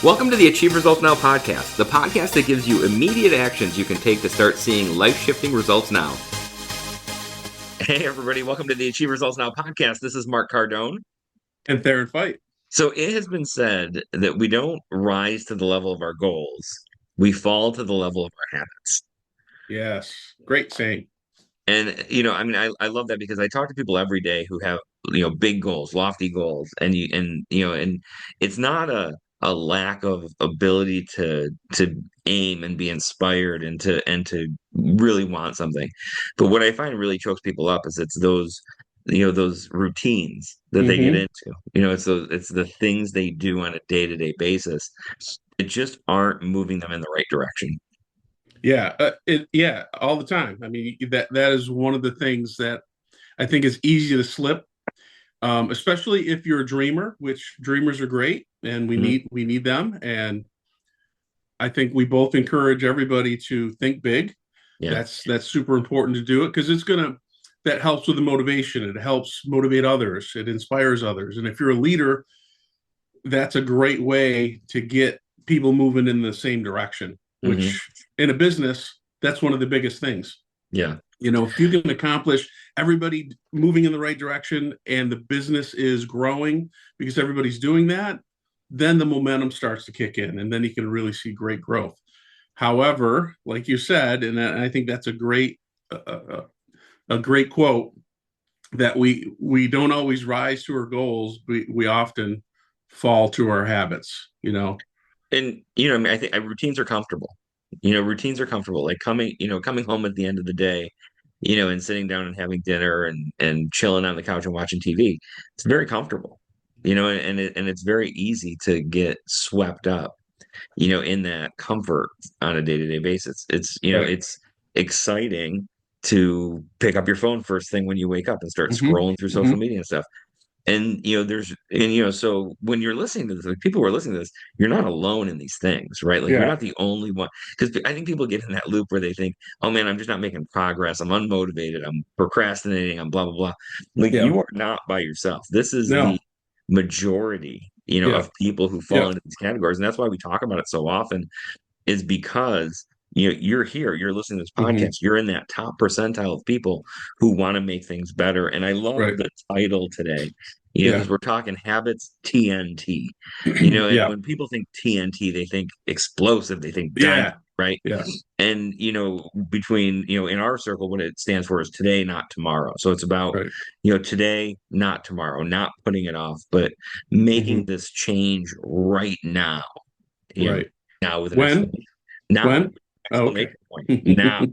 Welcome to the Achieve Results Now podcast, the podcast that gives you immediate actions you can take to start seeing life-shifting results now. Hey, everybody. Welcome to the Achieve Results Now podcast. This is Mark Cardone and Theron Feidt. So it has been said that we don't rise to the level of our goals. We fall to the level of our habits. Yes. Great saying. And, I love that because I talk to people every day who have, big goals, lofty goals. And it's not a lack of ability to aim and be inspired and to really want something. But what I find really chokes people up is it's those routines that they get into. It's the things they do on a day-to-day basis that just aren't moving them in the right direction. Yeah, all the time. I mean, that is one of the things that I think is easy to slip, especially if you're a dreamer, which dreamers are great, and we need them. And I think we both encourage everybody to think big. Yeah. That's super important to do it because that helps with the motivation. It helps motivate others. It inspires others. And if you're a leader, that's a great way to get people moving in the same direction, which in a business, that's one of the biggest things. Yeah. If you can accomplish everybody moving in the right direction and the business is growing because everybody's doing that, then the momentum starts to kick in and then you can really see great growth. However, like you said, and I think that's a great quote, that we don't always rise to our goals. We often fall to our habits, And I think routines are comfortable. Routines are comfortable. Like coming home at the end of the day, and sitting down and having dinner and chilling on the couch and watching TV. It's very comfortable. And it's very easy to get swept up, in that comfort on a day-to-day basis. It's exciting to pick up your phone first thing when you wake up and start scrolling through social media and stuff. And so when you're listening to this, like people who are listening to this, you're not alone in these things, right? Like you're not the only one. Because I think people get in that loop where they think, oh man, I'm just not making progress. I'm unmotivated. I'm procrastinating. I'm blah, blah, blah. Like you are not by yourself. This is the majority, of people who fall into these categories. And that's why we talk about it so often, is because you're here, you're listening to this podcast, you're in that top percentile of people who want to make things better. And I love the title today, because we're talking habits, T.N.T. And when people think T.N.T, they think explosive, they think dynamite, right? And between in our circle, what it stands for is today, not tomorrow. So it's about today, not tomorrow, not putting it off, but making this change right now. Now with When? Oh, okay. Now.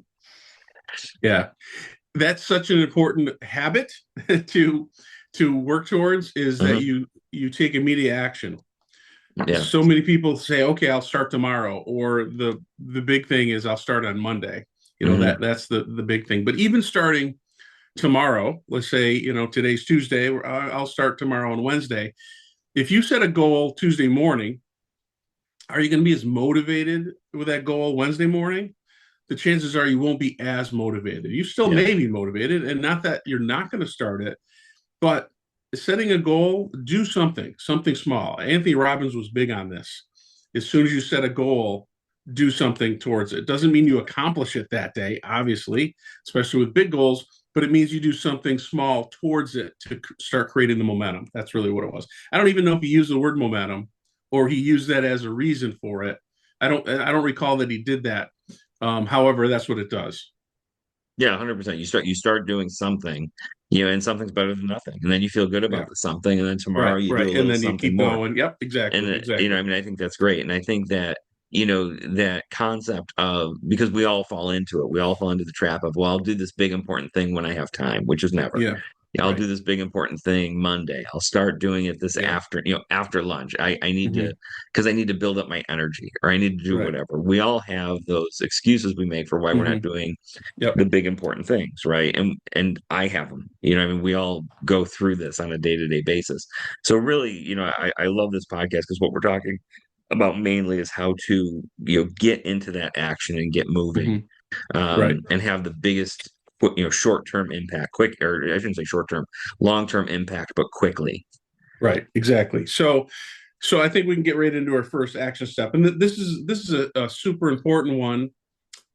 Yeah. That's such an important habit to work towards, is that you take immediate action. Yeah. So many people say, okay, I'll start tomorrow, or the big thing is I'll start on Monday. That's the big thing. But even starting tomorrow, let's say, today's Tuesday, I'll start tomorrow on Wednesday. If you set a goal Tuesday morning, are you going to be as motivated with that goal Wednesday morning? The chances are you won't be as motivated. You still may be motivated, and not that you're not going to start it, but setting a goal, do something small. Anthony Robbins was big on this. As soon as you set a goal, do something towards it. Doesn't mean you accomplish it that day, obviously, especially with big goals, but it means you do something small towards it to start creating the momentum. That's really what it was. I don't even know if he used the word momentum or he used that as a reason for it. I don't recall that he did that. However, that's what it does. Yeah, 100%. You start doing something, and something's better than nothing. And then you feel good about the something. And then tomorrow you do a little and then you something keep more. Going. Yep, exactly. And, exactly. I think that's great. And I think that, that concept of, because we all fall into it, we all fall into the trap of, well, I'll do this big important thing when I have time, which is never. I'll do this big important thing Monday. I'll start doing it this after lunch. I need to, because I need to build up my energy, or I need to do whatever. We all have those excuses we make for why we're not doing the big important things, right? And I have them. We all go through this on a day-to-day basis. So really, I love this podcast because what we're talking about mainly is how to get into that action and get moving, and have the biggest short-term impact, or I shouldn't say short-term, long-term impact, but quickly. Right, exactly. So So I think we can get right into our first action step, and this is a super important one,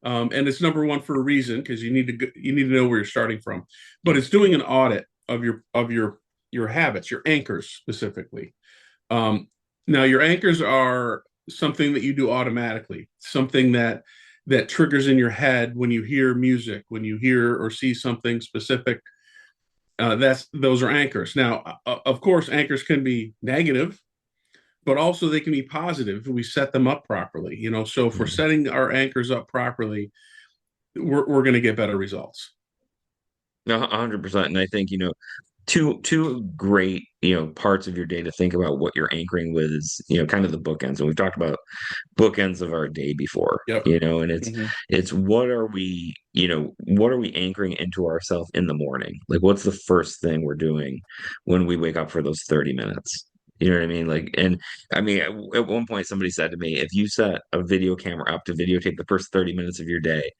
and it's number one for a reason because you need to know where you're starting from. But Yeah. it's doing an audit of your habits, your anchors specifically. Um, Now, your anchors are something that you do automatically, something that triggers in your head when you hear music, when you hear or see something specific. That's those are anchors. Now, of course, anchors can be negative, but also they can be positive if we set them up properly. So if we're Mhm. setting our anchors up properly, we're going to get better results. No, 100%. And I think, two great, parts of your day to think about what you're anchoring with is, kind of the bookends. And we've talked about bookends of our day before, Yep. and it's Hmm. it's what are we anchoring into ourselves in the morning? Like what's the first thing we're doing when we wake up for those 30 minutes? You know what I mean? Like, and I mean, at one point somebody said to me, if you set a video camera up to videotape the first 30 minutes of your day,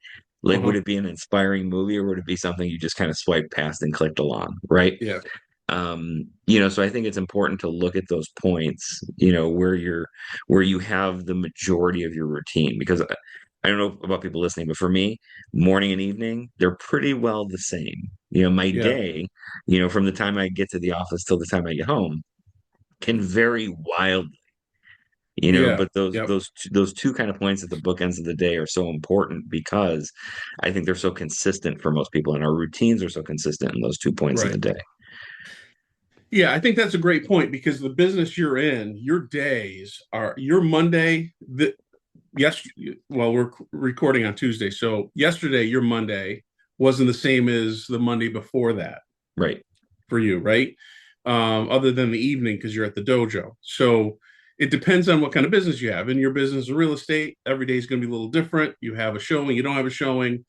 like would Uh-huh. it be an inspiring movie or would it be something you just kind of swiped past and clicked along, right? Yeah. So I think it's important to look at those points, where you have the majority of your routine because I don't know about people listening, but for me, morning and evening, they're pretty well the same. My Yeah. day, from the time I get to the office till the time I get home can vary wildly, Yeah. but those Yep. those those two kind of points at the bookends of the day are so important because I think they're so consistent for most people and our routines are so consistent in those 2 points of the Right. day. Yeah, I think that's a great point because the business you're in, your days are your Monday. Yes, well, we're recording on Tuesday, so yesterday your Monday wasn't the same as the Monday before that Right. for you, right? Other than the evening because you're at the dojo. So it depends on what kind of business you have. In your business of real estate, every day is going to be a little different. You have a showing, you don't have a showing,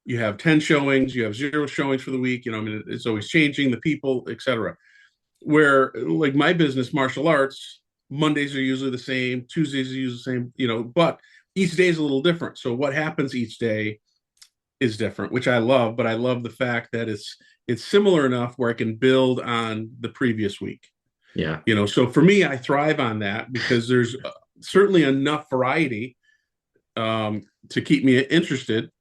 you have 10 showings, you have 0 showings for the week. I mean, it's always changing, the people, etc. Where like my business, martial arts, Mondays are usually the same, Tuesdays are usually the same, but each day is a little different. So what happens each day is different, which I love, but I love the fact that it's similar enough where I can build on the previous week. Yeah. So for me, I thrive on that because there's certainly enough variety to keep me interested,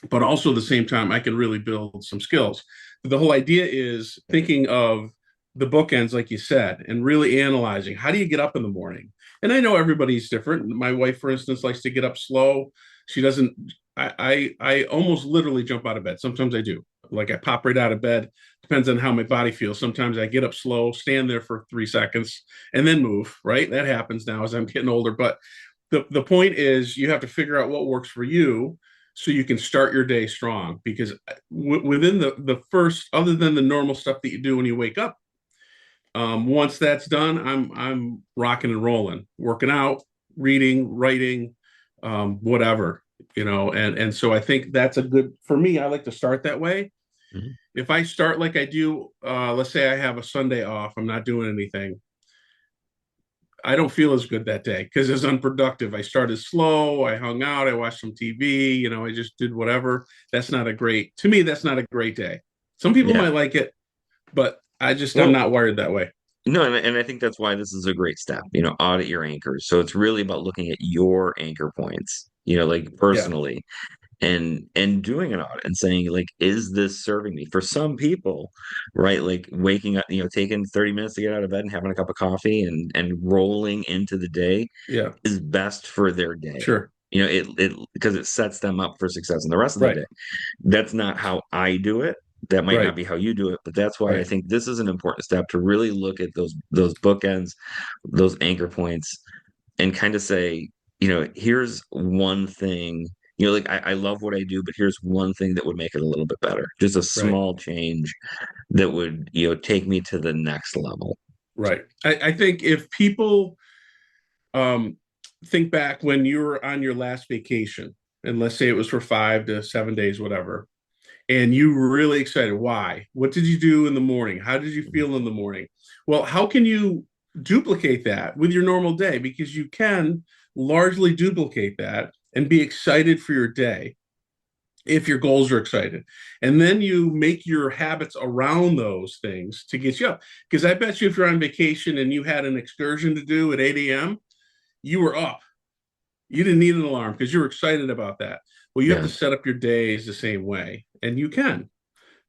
but also at the same time, I can really build some skills. The whole idea is thinking of the bookends, like you said, and really analyzing how do you get up in the morning? And I know everybody's different. My wife, for instance, likes to get up slow. She doesn't. I almost literally jump out of bed. Sometimes I do. Like I pop right out of bed. Depends on how my body feels. Sometimes I get up slow, stand there for 3 seconds, and then move. Right, that happens now as I'm getting older. But the point is, you have to figure out what works for you so you can start your day strong because within the first other than the normal stuff that you do when you wake up, once that's done, I'm rocking and rolling, working out, reading, writing, whatever, and so I think that's a good for me. I like to start that way. Mhm. If I start like I do, let's say I have a Sunday off, I'm not doing anything, I don't feel as good that day because it's unproductive. I started slow. I hung out. I watched some TV. I just did whatever. To me, that's not a great day. Some people Yeah. might like it, but I'm Well, not wired that way. no, and I think that's why this is a great step, audit your anchors. So it's really about looking at your anchor points, like Yeah. personally and doing an audit and saying like, is this serving me? For some people, right? Like waking up, taking 30 minutes to get out of bed and having a cup of coffee and rolling into the day Yeah. is best for their day. Sure. It because it sets them up for success in the rest of the Right. day. That's not how I do it. That might not Right. be how you do it, but that's why I Right. think this is an important step to really look at those bookends, those anchor points, and kind of say, here's one thing, like I love what I do, but here's one thing that would make it a little bit better. Just a Right. small change that would, take me to the next level. Right. I think if people um, think back when you were on your last vacation, and let's say it was for 5 to 7 days, whatever, and you were really excited. Why? What did you do in the morning? How did you feel in the morning? Well, how can you duplicate that with your normal day? Because you can largely duplicate that and be excited for your day if your goals are excited. And then you make your habits around those things to get you up. Because I bet you if you're on vacation and you had an excursion to do at 8 a.m., you were up. You didn't need an alarm because you were excited about that. Well, you have to Yeah. set up your days the same way. And you can.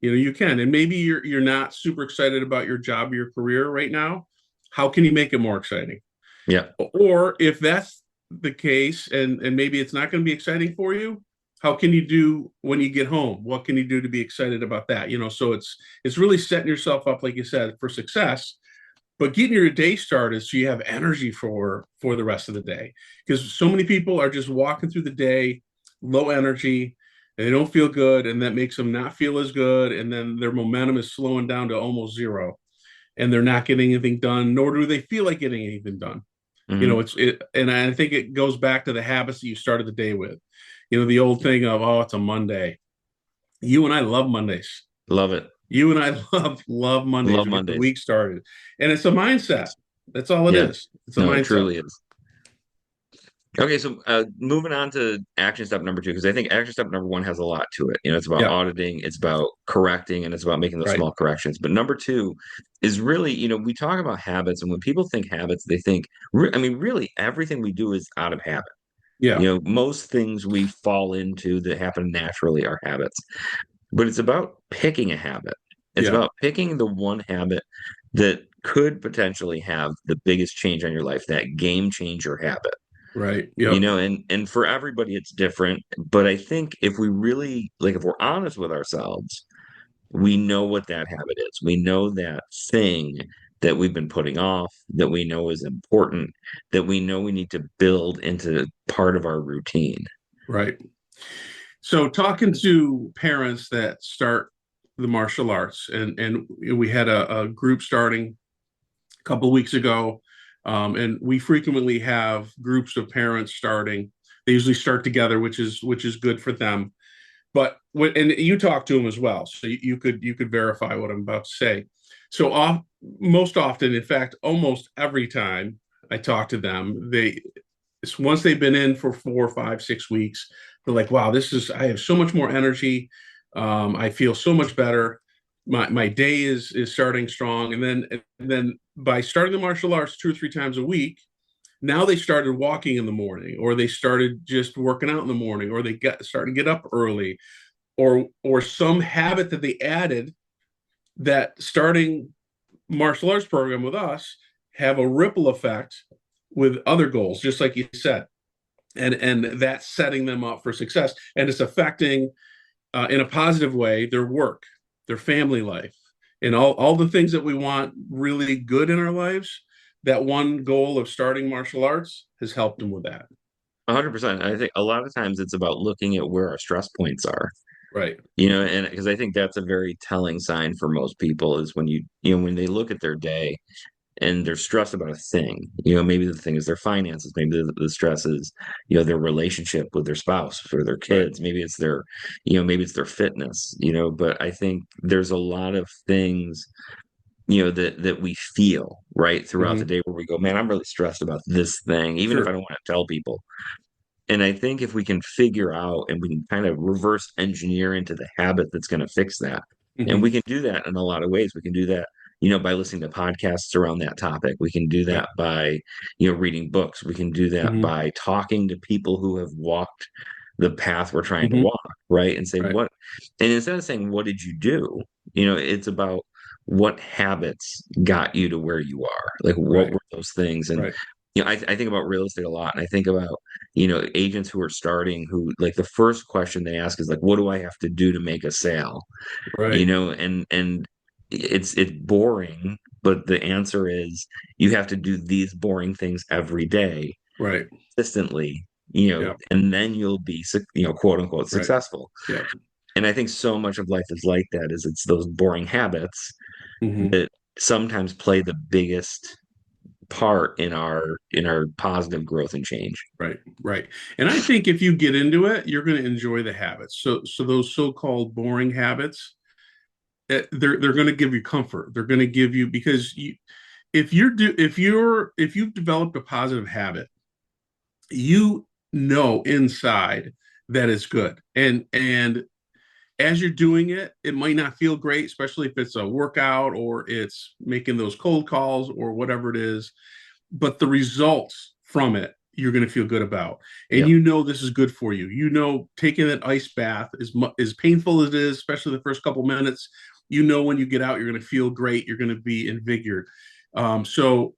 You can. And maybe you're not super excited about your job or your career right now. How can you make it more exciting? Yeah. Or if that's the case and maybe it's not going to be exciting for you, how can you do when you get home? What can you do to be excited about that? So it's really setting yourself up, like you said, for success, but getting your day started so you have energy for the rest of the day. Because so many people are just walking through the day low energy, and they don't feel good, and that makes them not feel as good, and then their momentum is slowing down to almost zero, and they're not getting anything done, nor do they feel like getting anything done. Hmm. And I think it goes back to the habits that you started the day with. The old thing of, oh, it's a Monday. You and I love Mondays. Love it. You and I love Mondays. Love We get the Mondays. week started, and it's a mindset. That's all it Yeah. is. It's a No, it mindset. truly is. Okay, so moving on to action step number two, because I think action step number one has a lot to it. It's about Yeah. auditing, it's about correcting, and it's about making those Right. small corrections. But number two is really, we talk about habits, and when people think habits, they think, I mean, really, everything we do is out of habit. Yeah. Most things we fall into that happen naturally are habits, but it's about picking a habit. It's Yeah. about picking the one habit that could potentially have the biggest change on your life, that game changer habit. Right. Yep. And for everybody it's different, but I think if we really like if we're honest with ourselves, we know what that habit is. We know that thing that we've been putting off, that we know is important, that we know we need to build into part of our routine. Right. So talking to parents that start the martial arts, and we had a group starting a couple of weeks ago, and we frequently have groups of parents starting. They usually start together, which is good for them. But and you talk to them as well, so you could verify what I'm about to say. So most often, in fact, almost every time I talk to them, once they've been in for 4, 5, 6 weeks, they're like, "Wow, I have so much more energy. I feel so much better. My day is starting strong." And then by starting the martial arts 2 or 3 times a week, now they started walking in the morning, or they started just working out in the morning, or they got starting to get up early, or some habit that they added, that starting martial arts program with us have a ripple effect with other goals, just like you said, and that's setting them up for success, and it's affecting in a positive way their work, their family life, and all the things that we want really good in our lives. That one goal of starting martial arts has helped them with that. 100%. I think a lot of times it's about looking at where our stress points are. Right. And because I think that's a very telling sign for most people is when when they look at their day and they're stressed about a thing. Maybe the thing is their finances, maybe the stress is, their relationship with their spouse or their Right. kids, maybe it's their, maybe it's their fitness, but I think there's a lot of things, that we feel right throughout the Mm-hmm. day where we go, man, I'm really stressed about this thing, even if I Sure. don't want to tell people. And I think if we can figure out and we can kind of reverse engineer into the habit that's going to fix that, and we Mm-hmm. can do that in a lot of ways. We can do that, by listening to podcasts around that topic. We can do Right. that by, reading books. We can do that Mm-hmm. by talking to people who have walked the path we're trying to Mm-hmm. walk, right? And say, Right. and instead of saying, what did you do? It's about what habits got you to where you are. Like, what Right. were those things? And Right. I think about real estate a lot, and I think about agents who are starting who like the first question they ask is like, what do I have to do to make a sale? Right. And it's boring, but the answer is you have to do these boring things every day Right. consistently, Yeah. and then you'll be quote unquote Right. successful. Yeah. And I think so much of life is like that, is it's those boring habits Mm-hmm. that sometimes play the biggest part in our positive growth and change. Right. Right. And I think if you get into it, you're going to enjoy the habits. So those so-called boring habits, they're going to give you comfort. They're going to give you, because if you've developed a positive habit, you know inside that is good. And as you're doing it, it might not feel great, especially if it's a workout or it's making those cold calls or whatever it is. But the results from it, you're going to feel good about. And Yeah. you know this is good for you. You know, taking that ice bath, as painful as it is, especially the first couple minutes, you know when you get out, you're going to feel great. You're going to be invigorated. So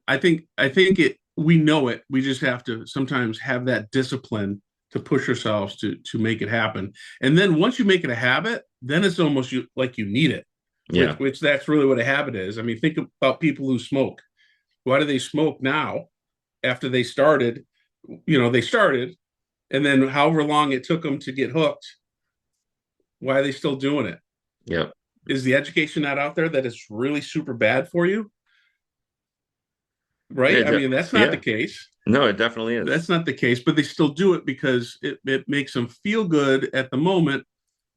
I think it we know it. We just have to sometimes have that discipline to push ourselves to make it happen. And then once you make it a habit, then it's almost like you need it, Yeah. which that's really what a habit is. I mean, think about people who smoke. Why do they smoke now after they started? They started, and then however long it took them to get hooked, why are they still doing it? Yeah. Is the education not out there that it's really super bad for you? Right? I mean, that's not the Yeah. case. No, it definitely That's is. not the case, but they still do it because it makes them feel good at the moment.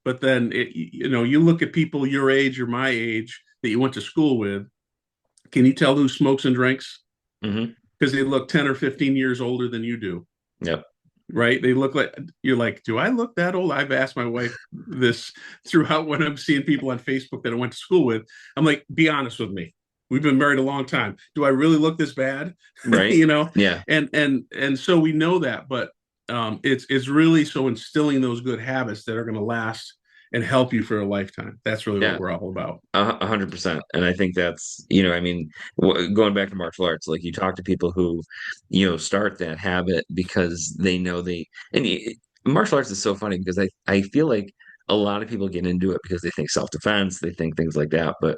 But then, you look at people your age or my age that you went to school with. Can you tell who smokes and drinks? Hmm. Because they look 10 or 15 years older than you do, Yep. right? They look like, you're like, do I look that old? I've asked my wife this throughout when I'm seeing people on Facebook that I went to school with. I'm like, be honest with me. We've been married a long time. Do I really look this bad? Right. you know, Yeah. and so we know that, but it's really so instilling those good habits that are going to last and help you for a lifetime. That's really what Yeah. we're all about. 100%. And I think that's, I mean, going back to martial arts, like you talk to people who, start that habit because they know and martial arts is so funny because I feel like a lot of people get into it because they think self-defense, they think things like that. But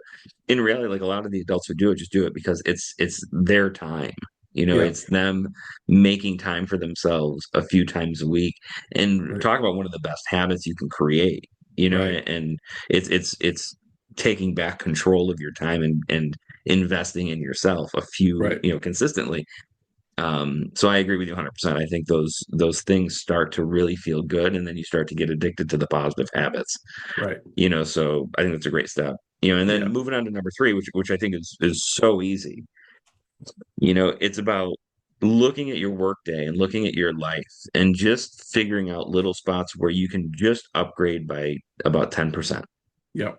in reality, like a lot of the adults who do it just do it because it's their time. Yeah. It's them making time for themselves a few times a week and Right. talk about one of the best habits you can create, Right. and it's taking back control of your time and investing in yourself a few, Right. consistently. So I agree with you 100%. I think those things start to really feel good, and then you start to get addicted to the positive habits. Right. So I think that's a great step. And then Yeah. moving on to number three, which I think is so easy. It's about looking at your workday and looking at your life and just figuring out little spots where you can just upgrade by about 10%. Yeah.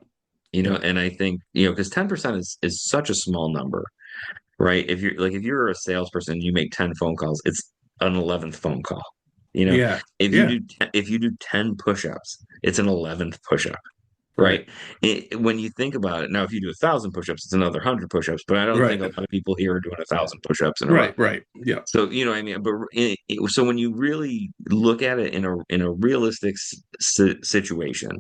Yeah. And I think, because 10% is such a small number, right? If you're a salesperson, you make 10 phone calls, it's an 11th phone call. You know, Yeah. if you Yeah. do if you do 10 push-ups, it's an 11th push-up, Right. right? When you think about it, now if you do 1,000 push-ups, it's another 100 push-ups, but I don't think Right. a lot of people here are doing 1,000 push-ups in a row. Right. Right. Yeah. So, what I mean, but so when you really look at it in a realistic situation,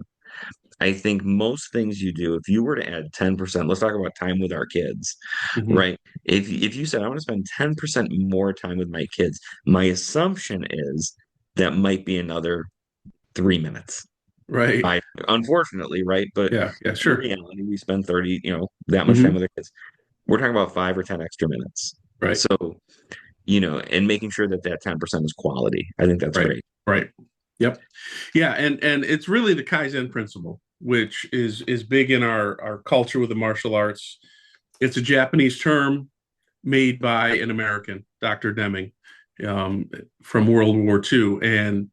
I think most things you do, if you were to add 10%, let's talk about time with our kids, Hmm. right? If you said, I want to spend 10% more time with my kids, my assumption is that might be another 3 minutes. Right. Unfortunately, right? But Yeah. Yeah. in Sure. reality, we spend 30, that much time Hmm. with our kids. We're talking about 5 or 10 extra minutes. Right. So, and making sure that that 10% is quality. I think that's Right. great. Right. Yep. Yeah. And it's really the Kaizen principle, which is big in our culture with the martial arts. It's a Japanese term made by an American, Dr. Deming, um, from World War II, and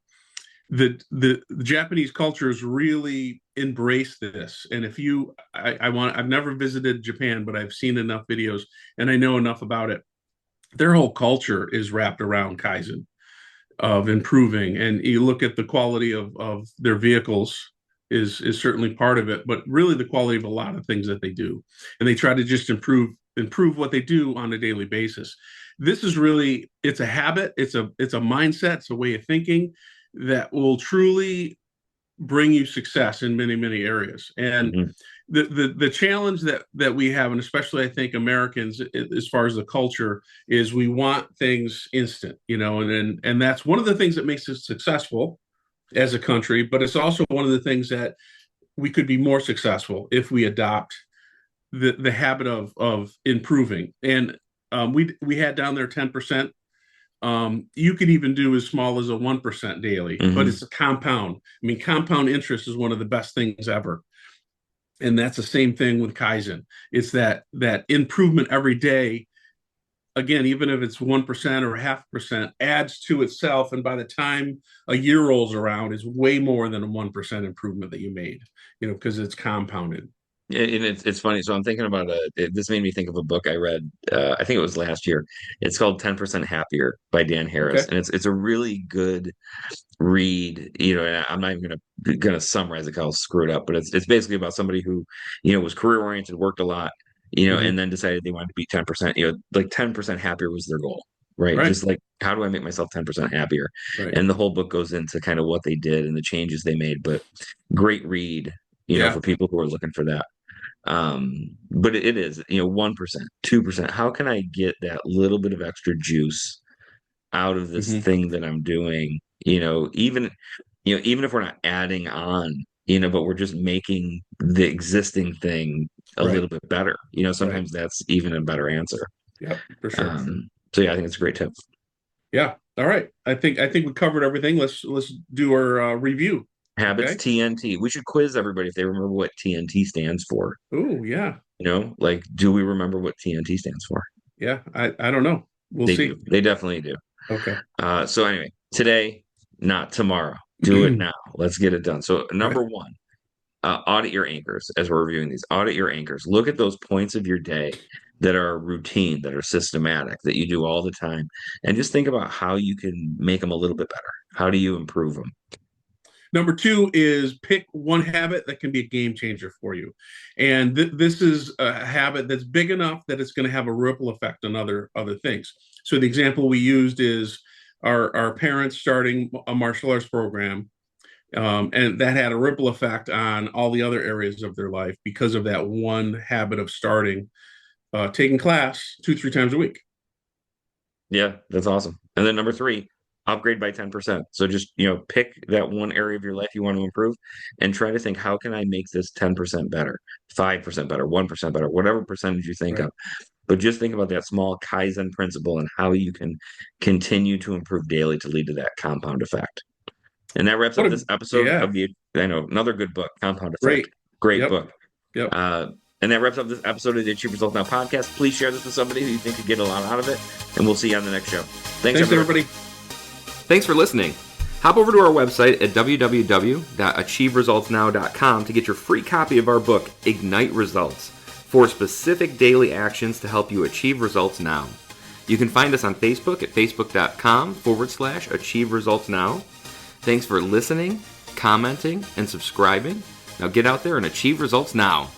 the Japanese cultures really embrace this. And if you, I've never visited Japan, but I've seen enough videos and I know enough about it. Their whole culture is wrapped around Kaizen of improving, and you look at the quality of their vehicles is certainly part of it, but really the quality of a lot of things that they do, and they try to just improve what they do on a daily basis. This is really, it's a habit, it's a mindset, it's a way of thinking that will truly bring you success in many many areas. And Mhm. the challenge that we have, and especially I think Americans, as far as the culture, is we want things instant, and that's one of the things that makes us successful as a country. But it's also one of the things that we could be more successful if we adopt the habit of improving. And we had down there 10%. You could even do as small as a 1% daily, but Mhm. it's a compound. I mean, compound interest is one of the best things ever, and that's the same thing with Kaizen. It's that improvement every day again, even if it's 1% or 0.5%, adds to itself. And by the time a year rolls around, is way more than a 1% improvement that you made, because it's compounded. And it's funny. So I'm thinking about this made me think of a book I read. I think it was last year. It's called 10% Happier by Dan Harris, Okay. and it's a really good read. And I'm not even gonna summarize it because I'll screw it up. But it's basically about somebody who was career oriented, worked a lot, Hmm. and then decided they wanted to be 10%. Like 10% happier was their goal, right? Right. Just like, how do I make myself 10% happier? Right. And the whole book goes into kind of what they did and the changes they made. But great read, Yeah. for people who are looking for that. But it is, 1%, 2%. How can I get that little bit of extra juice out of this Hmm. thing that I'm doing? Even if we're not adding on, but we're just making the existing thing a Right. little bit better. Right. Sometimes that's even a better answer. Yep. For sure. So yeah, I think it's a great tip. Yeah. All right. I think we covered everything. Let's do our review. Habits Okay. TNT. We should quiz everybody if they remember what TNT stands for. Oh, yeah. Like, do we remember what TNT stands for? Yeah. I don't know. We'll They do. see. They definitely do. Okay. So anyway, today, not tomorrow. Do it now. Let's get it done. So Right. number one, audit your anchors as we're reviewing these. Audit your anchors. Look at those points of your day that are routine, that are systematic, that you do all the time, and just think about how you can make them a little bit better. How do you improve them? Number two is pick one habit that can be a game changer for you. And this is a habit that's big enough that it's going to have a ripple effect on other things. So the example we used is our parents starting a martial arts program. And that had a ripple effect on all the other areas of their life because of that one habit of starting taking class 2, 3 times a week. Yeah, that's awesome. And then number three, upgrade by 10%. So just, pick that one area of your life you want to improve and try to think, how can I make this 10% better, 5% better, 1% better, whatever percentage you think Right. of. But just think about that small Kaizen principle and how you can continue to improve daily to lead to that compound effect. And that wraps What up a this episode Yeah. of I know, another good book, Compound Effect. Great. Great Yep. book. Yep. Uh, and that wraps up this episode of the Achieve Results Now podcast. Please share this with somebody who you think could get a lot out of it. And we'll see you on the next show. Thanks, Thanks, everybody. everybody. Thanks for listening. Hop over to our website at www.achieveresultsnow.com to get your free copy of our book, Ignite Results, 4 specific daily actions to help you achieve results now. You can find us on Facebook at facebook.com/Achieve Results Now. Thanks for listening, commenting, and subscribing. Now get out there and achieve results now.